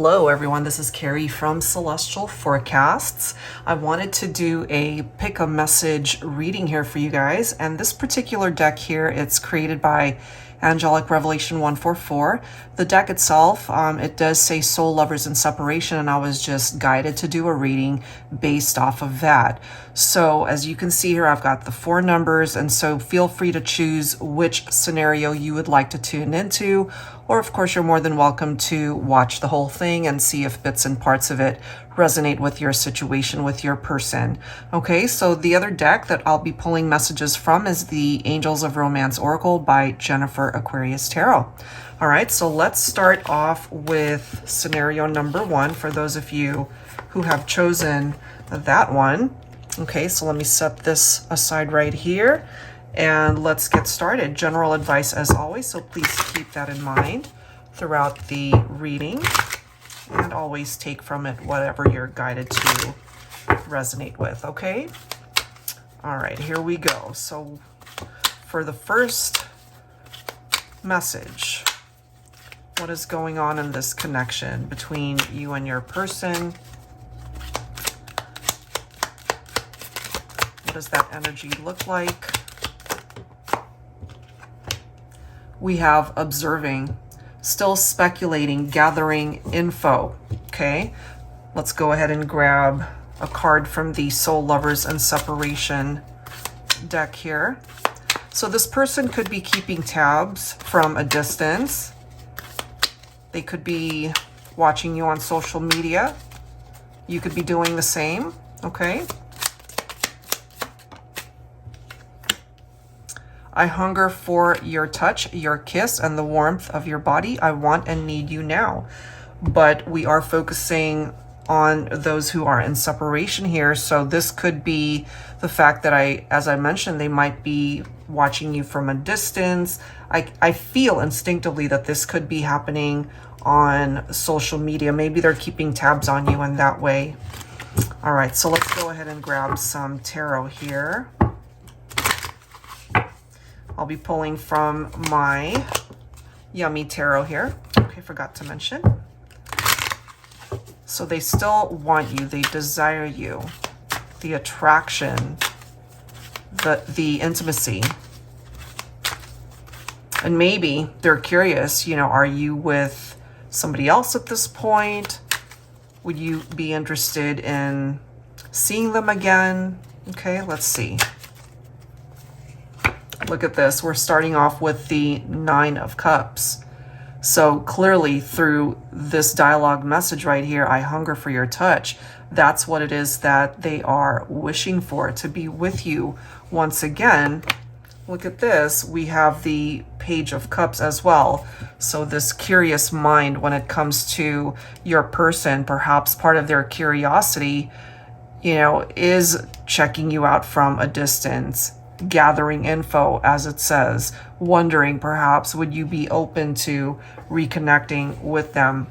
Hello everyone, this is Carrie from Celestial Forecasts. I wanted to do a pick a message reading here for you guys, and this particular deck here, it's created by Angelic Revelation 144. The deck itself, it does say soul lovers and separation, and I was just guided to do a reading based off of that. So as you can see here, I've got the 4 numbers, and so feel free to choose which scenario you would like to tune into, or of course you're more than welcome to watch the whole thing and see if bits and parts of it resonate with your situation, with your person. Okay, so the other deck that I'll be pulling messages from is the Angels of Romance Oracle by Jennifer Aquarius Tarot. All right, so let's start off with scenario number 1 for those of you who have chosen that one. Okay, so let me set this aside right here and let's get started. General advice as always, so please keep that in mind throughout the reading and always take from it whatever you're guided to resonate with, okay? All right, here we go. So for the first message, what is going on in this connection between you and your person? What does that energy look like? We have observing, still speculating, gathering info, okay? Let's go ahead and grab a card from the Soul Lovers and Separation deck here. So this person could be keeping tabs from a distance. They could be watching you on social media. You could be doing the same, okay? I hunger for your touch, your kiss, and the warmth of your body. I want and need you now. But we are focusing on those who are in separation here. So this could be the fact that as I mentioned, they might be watching you from a distance. I feel instinctively that this could be happening on social media. Maybe they're keeping tabs on you in that way. All right, so let's go ahead and grab some tarot here. I'll be pulling from my Yummy Tarot here. Okay, forgot to mention. So they still want you. They desire you. The attraction, the intimacy. And maybe they're curious, you know, are you with somebody else at this point? Would you be interested in seeing them again? Okay, let's see. Look at this. We're starting off with the 9 of Cups. So clearly through this dialogue message right here, I hunger for your touch. That's what it is that they are wishing for, to be with you once again. Look at this. We have the Page of Cups as well. So this curious mind when it comes to your person, perhaps part of their curiosity, you know, is checking you out from a distance, gathering info, as it says, wondering perhaps would you be open to reconnecting with them.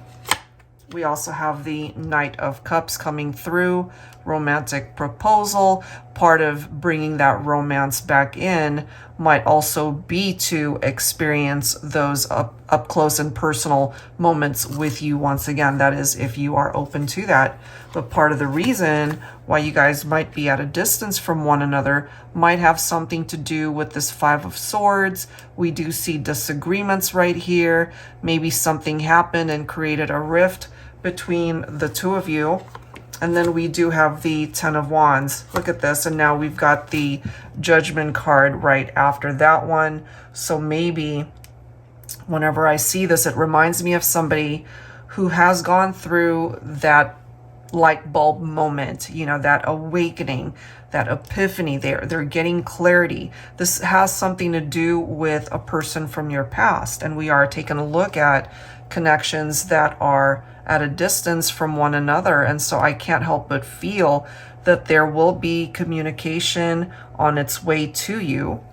We also have the Knight of Cups coming through, romantic proposal. Part of bringing that romance back in might also be to experience those up close and personal moments with you once again. That is, if you are open to that. But part of the reason why you guys might be at a distance from one another might have something to do with this 5 of Swords. We do see disagreements right here. Maybe something happened and created a rift between the two of you. And then we do have the 10 of Wands. Look at this. And now we've got the Judgment card right after that one. So maybe whenever I see this, it reminds me of somebody who has gone through that light bulb moment, you know, that awakening, that epiphany. They're getting clarity. This has something to do with a person from your past. And we are taking a look at connections that are at a distance from one another. And so I can't help but feel that there will be communication on its way to you.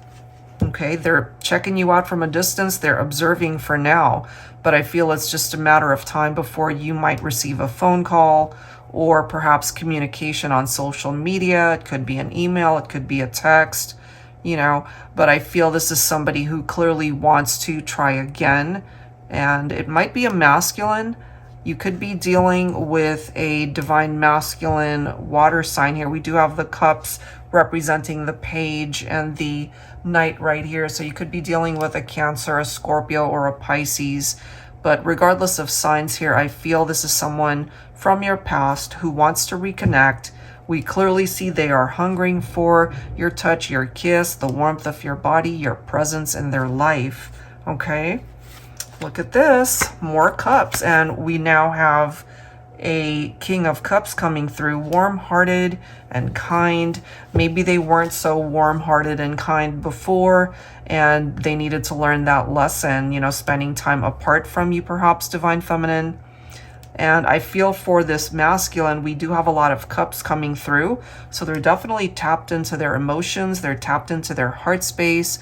Okay, they're checking you out from a distance. They're observing for now. But I feel it's just a matter of time before you might receive a phone call or perhaps communication on social media. It could be an email. It could be a text, you know. But I feel this is somebody who clearly wants to try again. And it might be a masculine You could be dealing with a divine masculine water sign here. We do have the cups representing the page and the knight right here. So you could be dealing with a Cancer, a Scorpio, or a Pisces. But regardless of signs here, I feel this is someone from your past who wants to reconnect. We clearly see they are hungering for your touch, your kiss, the warmth of your body, your presence in their life. Okay? Look at this, more cups, and we now have a King of Cups coming through, warm-hearted and kind. Maybe they weren't so warm-hearted and kind before, and they needed to learn that lesson, you know, spending time apart from you, perhaps, Divine Feminine. And I feel for this masculine, we do have a lot of cups coming through, so they're definitely tapped into their emotions, they're tapped into their heart space,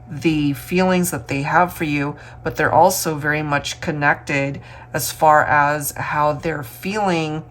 the feelings that they have for you, but they're also very much connected as far as how they're feeling,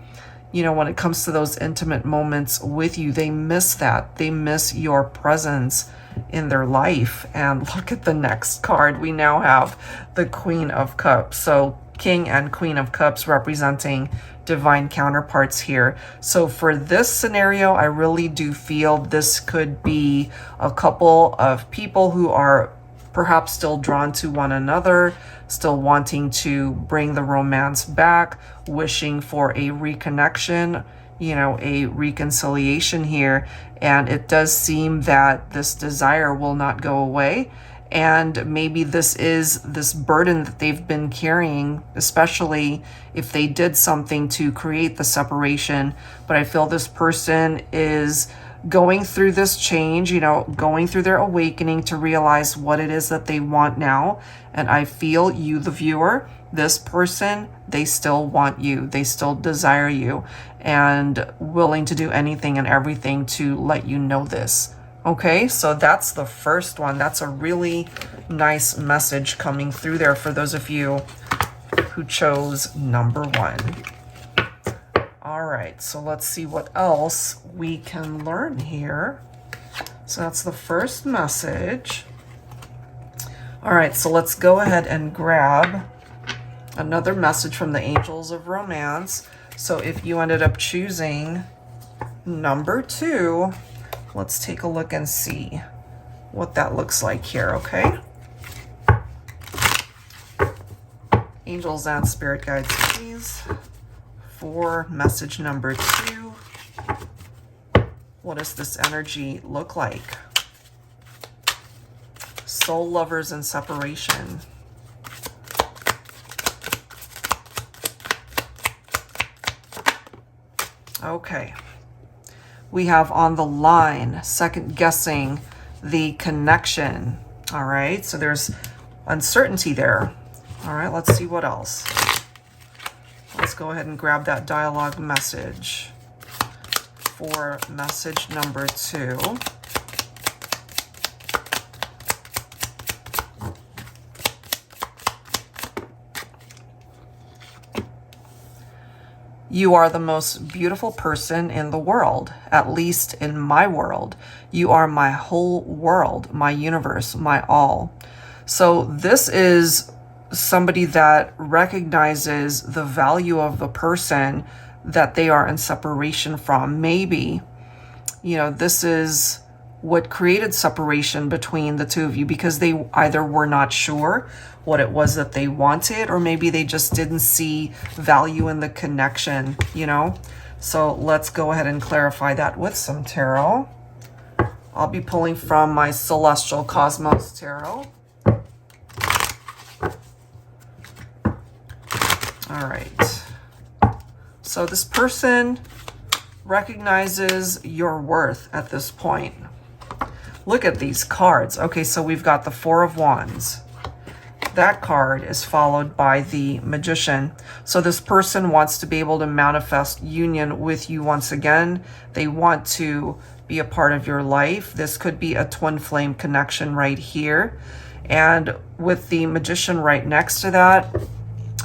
you know, when it comes to those intimate moments with you. They miss that. They miss your presence in their life. And look at the next card. We now have the Queen of Cups. So King and Queen of Cups representing divine counterparts here. So for this scenario, I really do feel this could be a couple of people who are perhaps still drawn to one another, still wanting to bring the romance back, wishing for a reconnection, you know, a reconciliation here. And it does seem that this desire will not go away. And maybe this is this burden that they've been carrying, especially if they did something to create the separation. But I feel this person is going through this change, you know, going through their awakening to realize what it is that they want now. And I feel you, the viewer, this person, they still want you. They still desire you and willing to do anything and everything to let you know this. Okay, so that's the first one. That's a really nice message coming through there for those of you who chose number 1. All right, so let's see what else we can learn here. So that's the first message. All right, so let's go ahead and grab another message from the Angels of Romance. So if you ended up choosing number 2, let's take a look and see what that looks like here, okay? Angels and Spirit Guides, please, for message number 2. What does this energy look like? Soul lovers and separation. Okay. We have on the line, second guessing the connection. All right, so there's uncertainty there. All right, let's see what else. Let's go ahead and grab that dialogue message for message number 2. You are the most beautiful person in the world, at least in my world. You are my whole world, my universe, my all. So this is somebody that recognizes the value of the person that they are in separation from. Maybe, you know, this is what created separation between the two of you, because they either were not sure what it was that they wanted, or maybe they just didn't see value in the connection, you know? So let's go ahead and clarify that with some tarot. I'll be pulling from my Celestial Cosmos Tarot. All right. So this person recognizes your worth at this point. Look at these cards. Okay, so we've got the Four of Wands. That card is followed by the Magician. So this person wants to be able to manifest union with you once again. They want to be a part of your life. This could be a twin flame connection right here. And with the Magician right next to that,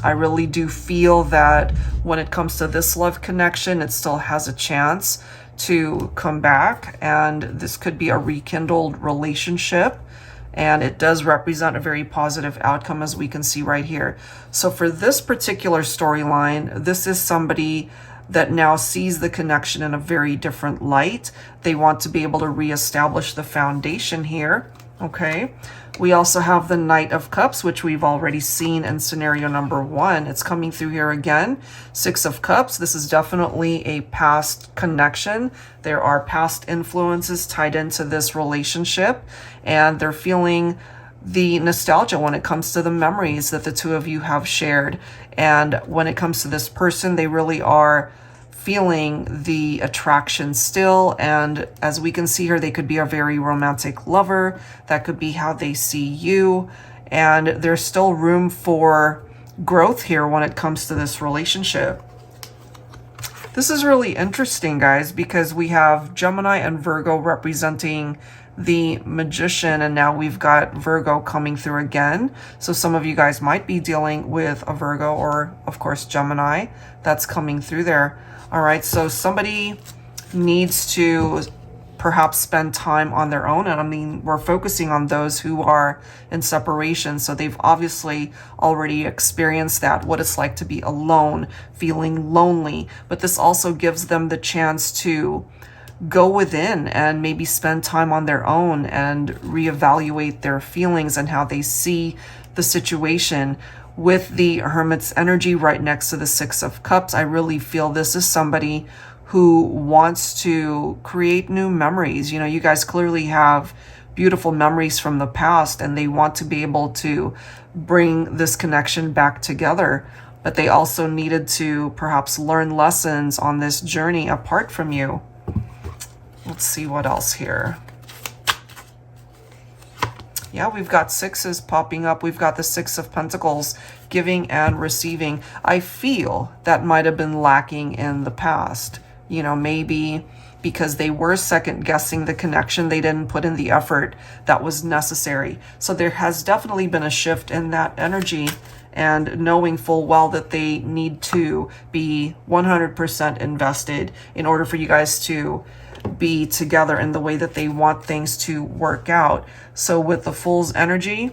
I really do feel that when it comes to this love connection, it still has a chance to come back. And this could be a rekindled relationship. and it does represent a very positive outcome, as we can see right here. So for this particular storyline, this is somebody that now sees the connection in a very different light. They want to be able to reestablish the foundation here. Okay, we also have the Knight of Cups, which we've already seen in scenario number 1. It's coming through here again. 6 of Cups. This is definitely a past connection. There are past influences tied into this relationship, and they're feeling the nostalgia when it comes to the memories that the two of you have shared. And when it comes to this person, they really are feeling the attraction still. And as we can see here, they could be a very romantic lover. That could be how they see you. And there's still room for growth here when it comes to this relationship. This is really interesting, guys, because we have Gemini and Virgo representing the Magician, and now we've got Virgo coming through again. So some of you guys might be dealing with a Virgo, or of course Gemini, that's coming through there. All right, so somebody needs to perhaps spend time on their own. And I mean, we're focusing on those who are in separation. So they've obviously already experienced that, what it's like to be alone, feeling lonely. But this also gives them the chance to go within and maybe spend time on their own and reevaluate their feelings and how they see the situation. With the Hermit's energy right next to the 6 of Cups, I really feel this is somebody who wants to create new memories. You know, you guys clearly have beautiful memories from the past, and they want to be able to bring this connection back together. But they also needed to perhaps learn lessons on this journey apart from you. Let's see what else here. Yeah, we've got 6s popping up. We've got the 6 of Pentacles, giving and receiving. I feel that might have been lacking in the past. You know, maybe because they were second guessing the connection, they didn't put in the effort that was necessary. So there has definitely been a shift in that energy, and knowing full well that they need to be 100% invested in order for you guys to be together in the way that they want things to work out. So with the Fool's energy,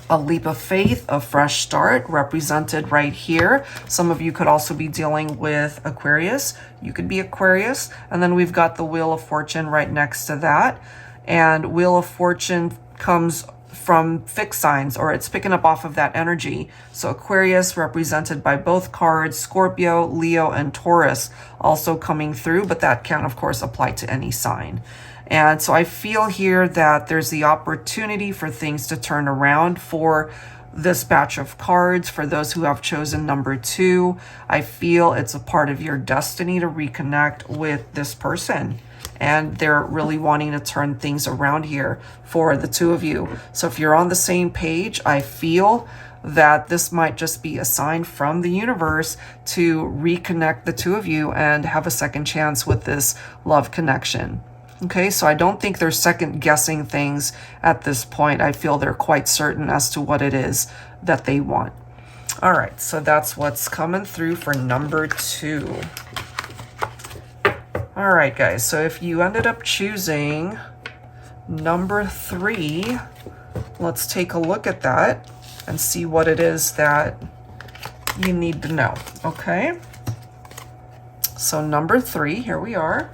a leap of faith, a fresh start represented right here. Some of you could also be dealing with Aquarius. You could be Aquarius. And then we've got the Wheel of Fortune right next to that. And Wheel of Fortune comes from fixed signs, or it's picking up off of that energy. So Aquarius represented by both cards, Scorpio, Leo, and Taurus also coming through, but that can of course apply to any sign. And so I feel here that there's the opportunity for things to turn around for this batch of cards. For those who have chosen number 2, I feel it's a part of your destiny to reconnect with this person. And they're really wanting to turn things around here for the two of you. So if you're on the same page, I feel that this might just be a sign from the universe to reconnect the two of you and have a second chance with this love connection. Okay, so I don't think they're second guessing things at this point. I feel they're quite certain as to what it is that they want. All right, so that's what's coming through for number 2. All right, guys, so if you ended up choosing number 3, let's take a look at that and see what it is that you need to know, okay? So number 3, here we are.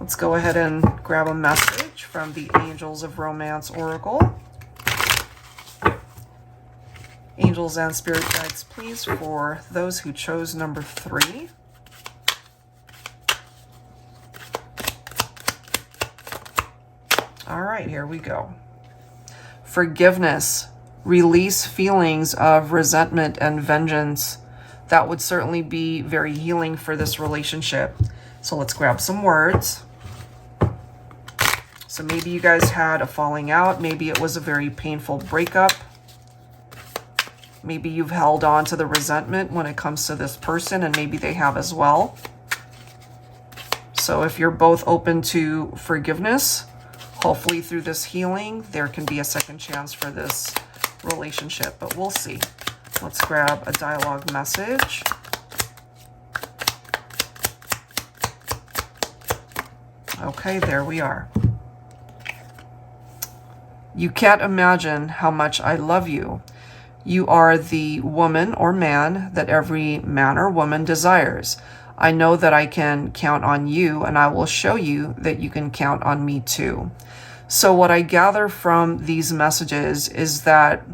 Let's go ahead and grab a message from the Angels of Romance Oracle. Angels and Spirit Guides, please, for those who chose number 3. All right, here we go. Forgiveness. Release feelings of resentment and vengeance. That would certainly be very healing for this relationship. So let's grab some words. So maybe you guys had a falling out. Maybe it was a very painful breakup. Maybe you've held on to the resentment when it comes to this person, and maybe they have as well. So if you're both open to forgiveness, hopefully through this healing, there can be a second chance for this relationship, but we'll see. Let's grab a dialogue message. Okay, there we are. You can't imagine how much I love you. You are the woman or man that every man or woman desires. I know that I can count on you, and I will show you that you can count on me too. So what I gather from these messages is that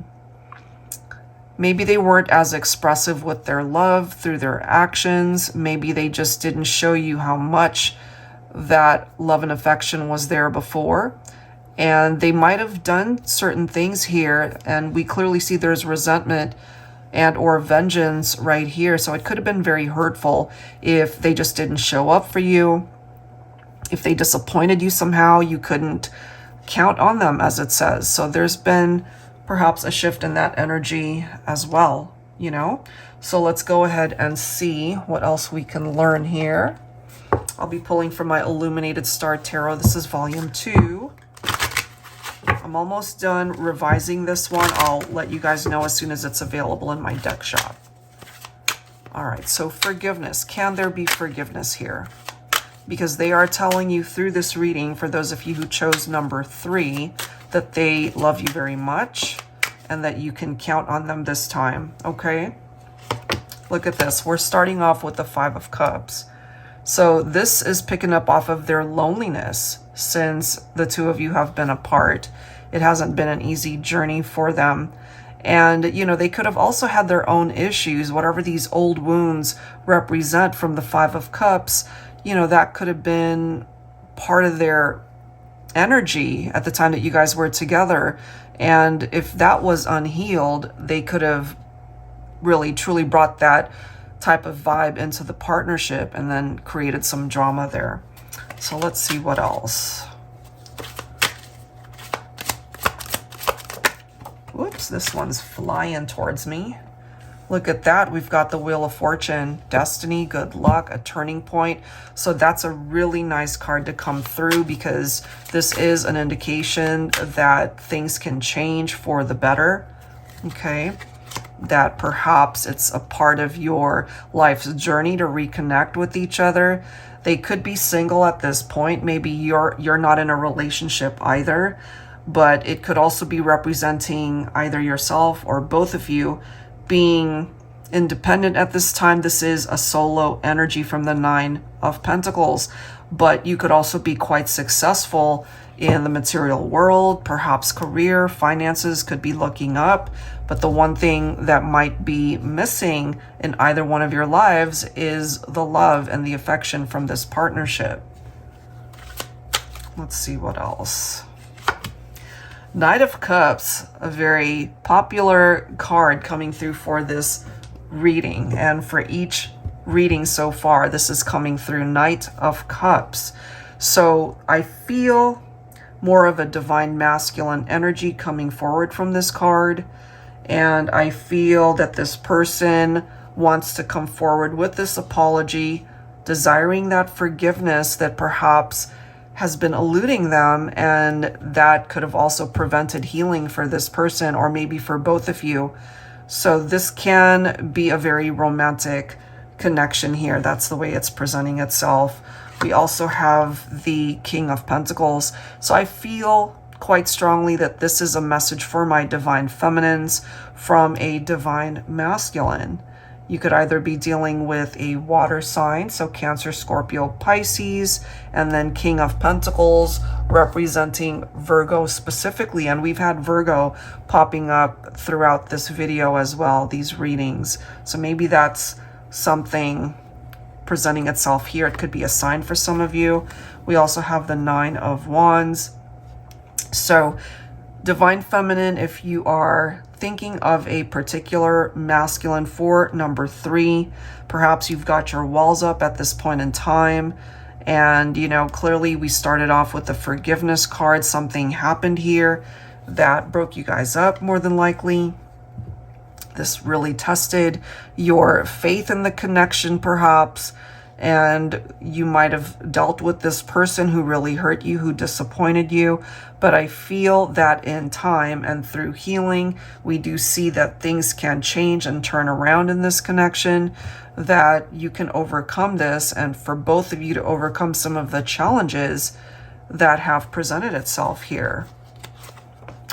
maybe they weren't as expressive with their love through their actions. Maybe they just didn't show you how much that love and affection was there before. And they might have done certain things here, and we clearly see there's resentment and or vengeance right here. So it could have been very hurtful if they just didn't show up for you. If they disappointed you somehow, you couldn't count on them, as it says. So there's been perhaps a shift in that energy as well, you know? So let's go ahead and see what else we can learn here. I'll be pulling from my Illuminated Star Tarot. This is volume 2. I'm almost done revising this one. I'll let you guys know as soon as it's available in my deck shop. All right, so forgiveness. Can there be forgiveness here? Because they are telling you through this reading, for those of you who chose number 3, that they love you very much and that you can count on them this time, okay? Look at this. We're starting off with the 5 of Cups. So this is picking up off of their loneliness since the two of you have been apart. It hasn't been an easy journey for them. And, you know, they could have also had their own issues, whatever these old wounds represent from the 5 of Cups. You know, that could have been part of their energy at the time that you guys were together. And if that was unhealed, they could have really, truly brought that type of vibe into the partnership and then created some drama there. So let's see what else. Whoops, this one's flying towards me. Look at that. We've got the Wheel of Fortune, destiny, good luck, a turning point. So that's a really nice card to come through because this is an indication that things can change for the better. Okay. That perhaps it's a part of your life's journey to reconnect with each other. They could be single at this point. Maybe you're not in a relationship either, but it could also be representing either yourself or both of you being independent at this time. This is a solo energy from the 9 of Pentacles, but you could also be quite successful in the material world. Perhaps career, finances could be looking up. But the one thing that might be missing in either one of your lives is the love and the affection from this partnership. Let's see what else. Knight of Cups, a very popular card coming through for this reading. And for each reading so far, this is coming through Knight of Cups. So I feel more of a divine masculine energy coming forward from this card. And I feel that this person wants to come forward with this apology, desiring that forgiveness that perhaps has been eluding them, and that could have also prevented healing for this person or maybe for both of you. So this can be a very romantic connection here. That's the way it's presenting itself. We also have the King of Pentacles. So I feel quite strongly that this is a message for my divine feminines from a divine masculine. You could either be dealing with a water sign, so Cancer, Scorpio, Pisces, and then King of Pentacles representing Virgo specifically. And we've had Virgo popping up throughout this video as well, these readings. So maybe that's something presenting itself here. It could be a sign for some of you. We also have the 9 of Wands. So divine feminine, if you are thinking of a particular masculine for number 3, perhaps you've got your walls up at this point in time. And, you know, clearly we started off with the forgiveness card. Something happened here that broke you guys up more than likely. This really tested your faith in the connection perhaps. And you might have dealt with this person who really hurt you, who disappointed you. But I feel that in time and through healing, we do see that things can change and turn around in this connection, that you can overcome this, and for both of you to overcome some of the challenges that have presented itself here.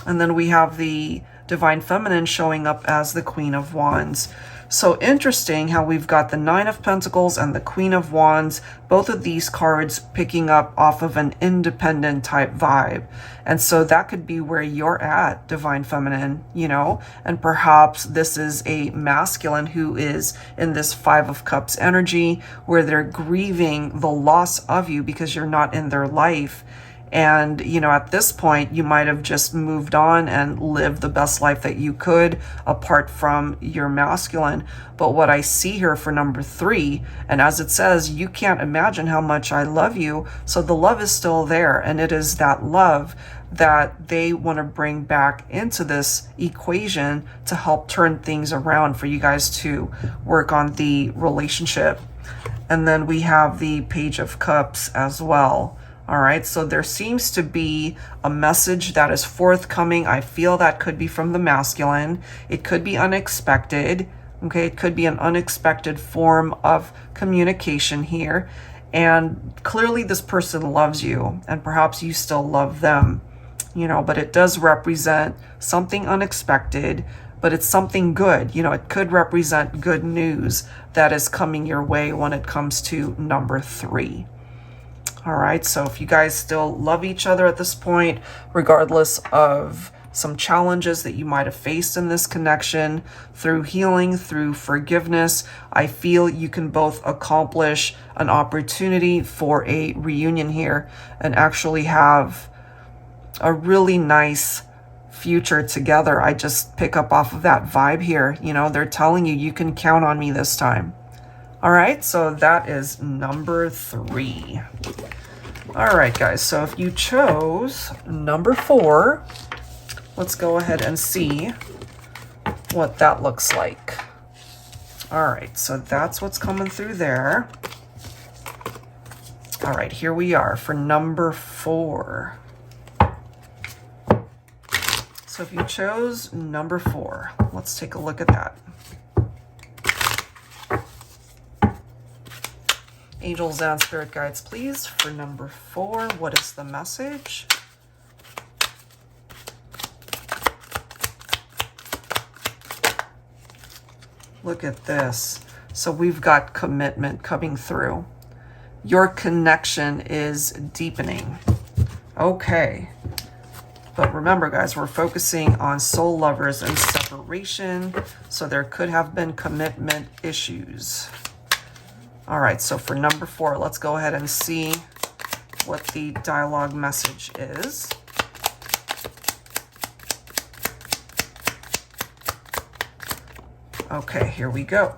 And then we have the Divine Feminine showing up as the Queen of Wands. So interesting how we've got the Nine of Pentacles and the Queen of Wands, both of these cards picking up off of an independent type vibe. And so that could be where you're at, Divine Feminine, you know, and perhaps this is a masculine who is in this Five of Cups energy where they're grieving the loss of you because you're not in their life. And, you know, at this point, you might have just moved on and lived the best life that you could apart from your masculine. But what I see here for number 3, and as it says, you can't imagine how much I love you. So the love is still there. And it is that love that they want to bring back into this equation to help turn things around for you guys to work on the relationship. And then we have the Page of Cups as well. All right, so there seems to be a message that is forthcoming. I feel that could be from the masculine. It could be unexpected. Okay, it could be an unexpected form of communication here. And clearly this person loves you, and perhaps you still love them, you know, but it does represent something unexpected, but it's something good. You know, it could represent good news that is coming your way when it comes to number 3. All right, so if you guys still love each other at this point, regardless of some challenges that you might have faced in this connection, through healing, through forgiveness, I feel you can both accomplish an opportunity for a reunion here and actually have a really nice future together. I just pick up off of that vibe here. You know, they're telling you, you can count on me this time. All right, so that is number 3. All right, guys, so if you chose number 4, let's go ahead and see what that looks like. All right, so that's what's coming through there. All right, here we are for number 4. So if you chose number 4, let's take a look at that. Angels and spirit guides, please, for number 4, what is the message? Look at this. So we've got commitment coming through. Your connection is deepening. Okay. But remember, guys, we're focusing on soul lovers and separation. So there could have been commitment issues. All right, so for number 4, let's go ahead and see what the dialogue message is. Okay, here we go.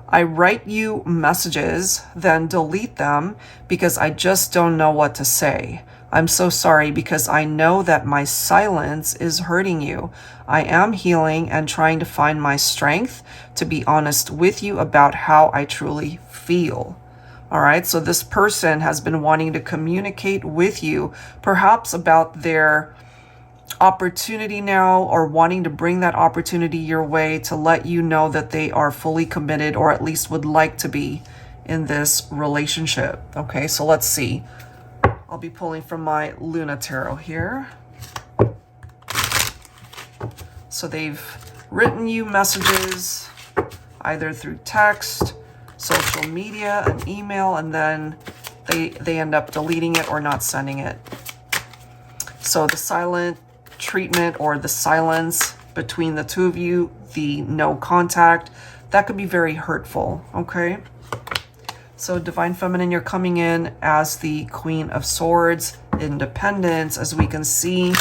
I write you messages, then delete them because I just don't know what to say. I'm so sorry because I know that my silence is hurting you. I am healing and trying to find my strength to be honest with you about how I truly feel. All right, so this person has been wanting to communicate with you, perhaps about their opportunity now, or wanting to bring that opportunity your way to let you know that they are fully committed, or at least would like to be in this relationship. Okay, so let's see. I'll be pulling from my Luna Tarot here. So they've written you messages either through text, social media, an email, and then they end up deleting it or not sending it. So the silent treatment, or the silence between the two of you, the no contact, that could be very hurtful, okay? So Divine Feminine, you're coming in as the Queen of Swords, independence. As we can see,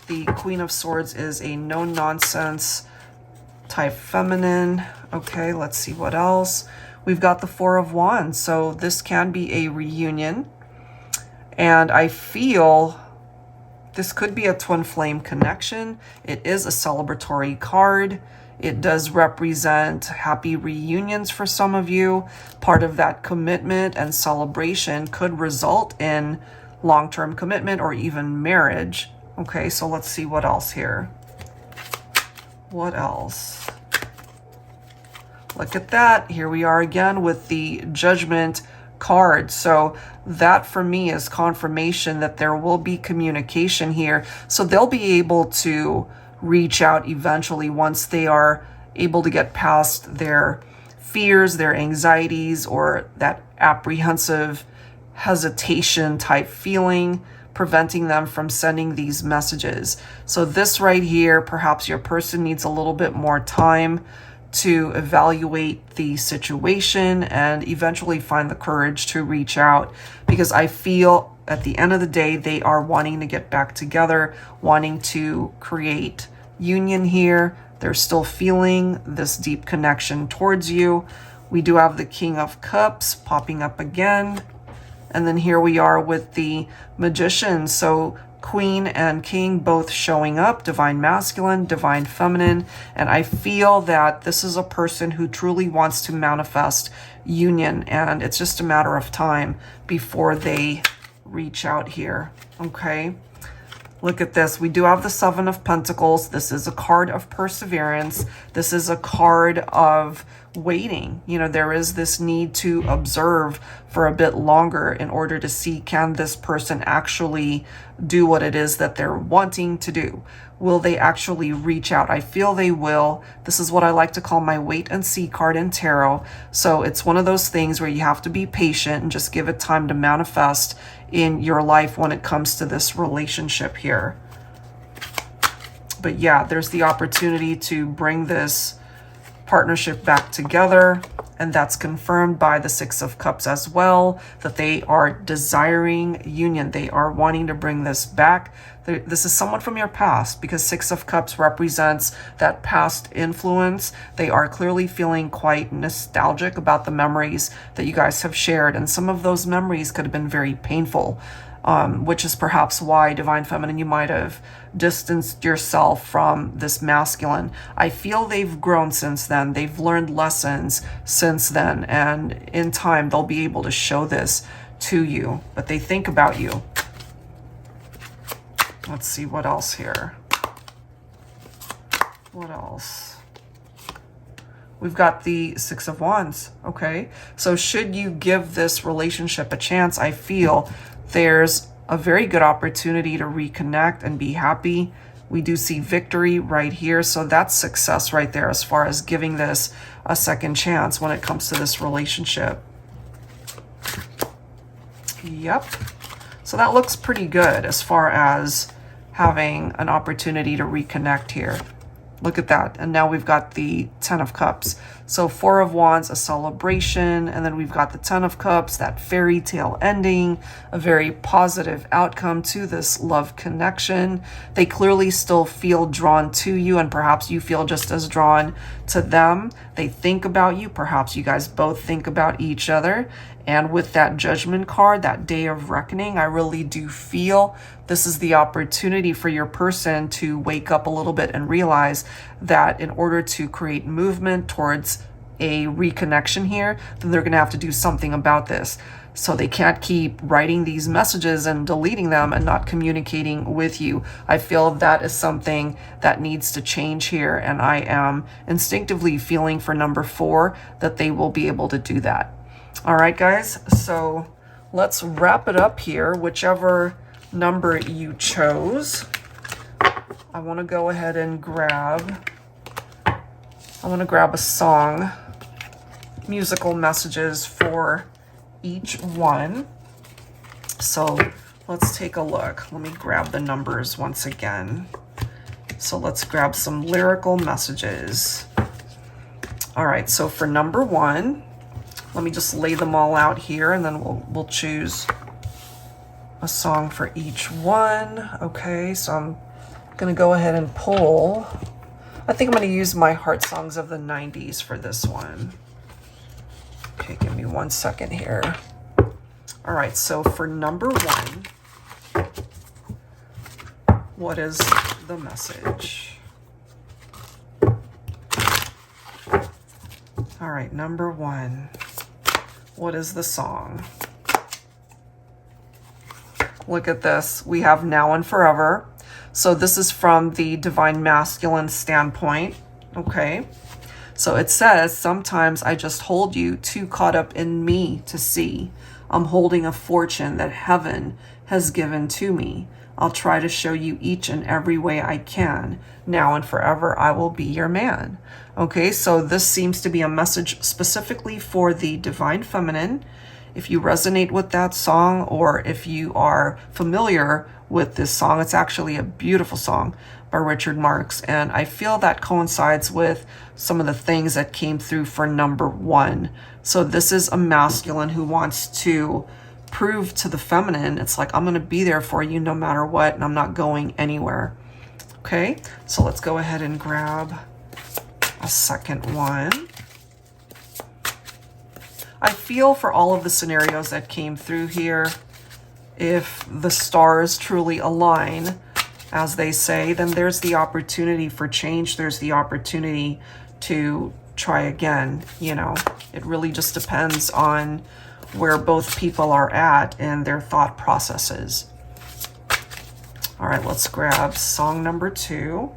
the Queen of Swords is a no-nonsense type feminine. Okay, let's see what else. We've got the Four of Wands, so this can be a reunion. And I feel this could be a twin flame connection. It is a celebratory card. It does represent happy reunions for some of you. Part of that commitment and celebration could result in long-term commitment or even marriage. Okay, so let's see what else here. What else? Look at that. Here we are again with the Judgment card. So that for me is confirmation that there will be communication here. So they'll be able to reach out eventually once they are able to get past their fears, their anxieties, or that apprehensive hesitation type feeling, preventing them from sending these messages. So this right here, perhaps your person needs a little bit more time to evaluate the situation and eventually find the courage to reach out, because I feel at the end of the day, they are wanting to get back together, wanting to create union here. They're still feeling this deep connection towards you. We do have the King of Cups popping up again. And then here we are with the Magician. So Queen and King both showing up, Divine Masculine, Divine Feminine. And I feel that this is a person who truly wants to manifest union. And it's just a matter of time before they reach out here. Okay. Look at this. We do have the Seven of Pentacles. This is a card of perseverance. This is a card of waiting. You know, there is this need to observe for a bit longer in order to see, can this person actually do what it is that they're wanting to do? Will they actually reach out? I feel they will. This is what I like to call my wait and see card in tarot. So it's one of those things where you have to be patient and just give it time to manifest in your life when it comes to this relationship here. But yeah, there's the opportunity to bring this partnership back together, and that's confirmed by the Six of Cups as well, that they are desiring union. They are wanting to bring this back. This is someone from your past, because Six of Cups represents that past influence. They are clearly feeling quite nostalgic about the memories that you guys have shared, and some of those memories could have been very painful, which is perhaps why, Divine Feminine, you might have distanced yourself from this masculine. I feel they've grown since then. They've learned lessons since then, and in time they'll be able to show this to you, but they think about you. Let's see what else here. What else? We've got the Six of Wands. Okay, so should you give this relationship a chance, I feel there's a very good opportunity to reconnect and be happy. We do see victory right here. So that's success right there as far as giving this a second chance when it comes to this relationship. Yep. So that looks pretty good as far as having an opportunity to reconnect here. Look at that. And now we've got the Ten of Cups. So Four of Wands, a celebration. And then we've got the Ten of Cups, that fairy tale ending, a very positive outcome to this love connection. They clearly still feel drawn to you, and perhaps you feel just as drawn to them. They think about you. Perhaps you guys both think about each other. And with that Judgment card, that Day of Reckoning, I really do feel this is the opportunity for your person to wake up a little bit and realize that in order to create movement towards a reconnection here, then they're going to have to do something about this. So they can't keep writing these messages and deleting them and not communicating with you. I feel that is something that needs to change here. And I am instinctively feeling for number 4 that they will be able to do that. All right, guys, so let's wrap it up here. Whichever number you chose, I want to go ahead and grab a song, musical messages for each one. So let's take a look. Let me grab the numbers once again. So let's grab some lyrical messages. All right, so for number 1, let me just lay them all out here, and then we'll choose a song for each one. Okay, so I'm going to go ahead and pull. I think I'm going to use my Heart Songs of the 90s for this one. Okay, give me 1 second here. All right, so for number 1, what is the message? All right, number 1. What is the song? Look at this. We have Now and Forever. So this is from the Divine Masculine standpoint. Okay. So it says, sometimes I just hold you too caught up in me to see. I'm holding a fortune that heaven has given to me. I'll try to show you each and every way I can. Now and forever, I will be your man. Okay, so this seems to be a message specifically for the divine feminine. If you resonate with that song, or if you are familiar with this song, it's actually a beautiful song by Richard Marx. And I feel that coincides with some of the things that came through for number 1. So this is a masculine who wants to prove to the feminine, it's like, I'm going to be there for you no matter what, and I'm not going anywhere. Okay, so let's go ahead and grab a second one. I feel for all of the scenarios that came through here, if the stars truly align, as they say, then there's the opportunity for change. There's the opportunity to try again. You know, it really just depends on where both people are at and their thought processes. All right, let's grab song number 2.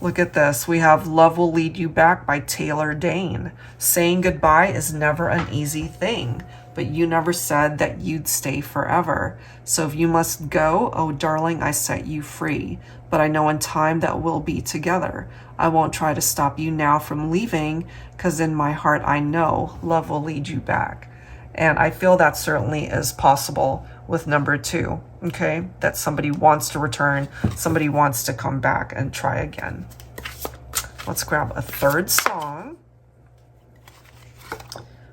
Look at this. We have Love Will Lead You Back by Taylor Dane. Saying goodbye is never an easy thing, but you never said that you'd stay forever. So if you must go, oh darling, I set you free. But I know in time that we'll be together. I won't try to stop you now from leaving, because in my heart I know love will lead you back. And I feel that certainly is possible with number 2, okay? That somebody wants to return, somebody wants to come back and try again. Let's grab a third song.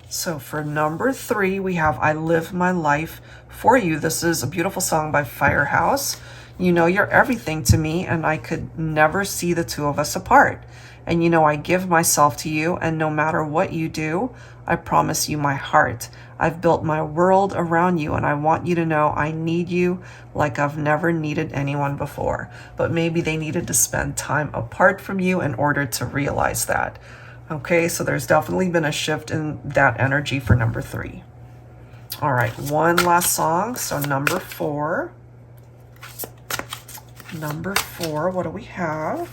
So for number 3, we have I Live My Life For You. This is a beautiful song by Firehouse. You know you're everything to me, and I could never see the two of us apart. And you know I give myself to you, and no matter what you do, I promise you my heart. I've built my world around you, and I want you to know I need you like I've never needed anyone before. But maybe they needed to spend time apart from you in order to realize that. Okay, so there's definitely been a shift in that energy for number 3. All right, one last song. So number 4. Number 4, what do we have?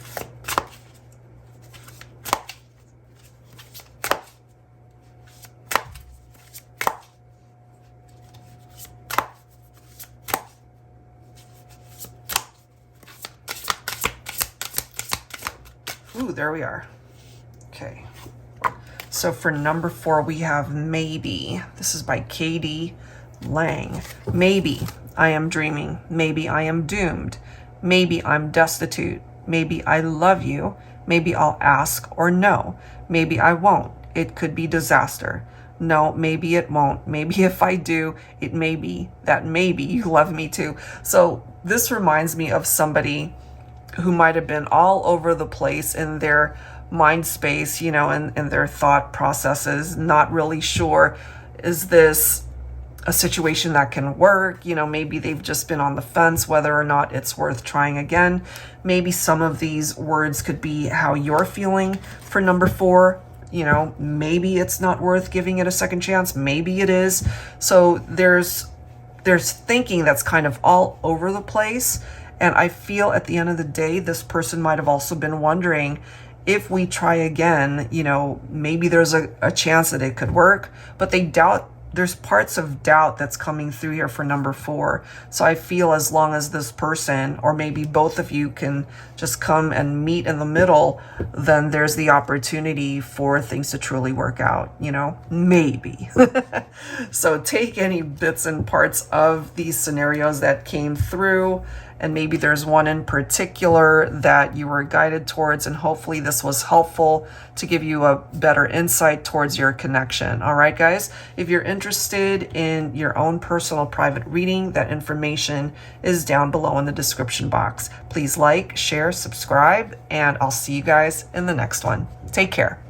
Ooh, there we are. Okay. So for number 4, we have Maybe. This is by Katie Lang. Maybe I am dreaming. Maybe I am doomed. Maybe I'm destitute. Maybe I love you. Maybe I'll ask or no. Maybe I won't. It could be disaster. No, maybe it won't. Maybe if I do, it may be that maybe you love me too. So this reminds me of somebody who might have been all over the place in their mind space, you know, and their thought processes, not really sure, is this a situation that can work? You know, maybe they've just been on the fence whether or not it's worth trying again. Maybe some of these words could be how you're feeling for number 4. You know, maybe it's not worth giving it a second chance. Maybe it is. So there's thinking that's kind of all over the place. And I feel at the end of the day, this person might have also been wondering, if we try again, you know, maybe there's a chance that it could work, but they doubt. There's parts of doubt that's coming through here for number 4. So I feel as long as this person, or maybe both of you, can just come and meet in the middle, then there's the opportunity for things to truly work out, you know, maybe. So take any bits and parts of these scenarios that came through, and maybe there's one in particular that you were guided towards, and hopefully this was helpful to give you a better insight towards your connection. All right, guys, if you're interested in your own personal private reading, that information is down below in the description box. Please like, share, subscribe, and I'll see you guys in the next one. Take care.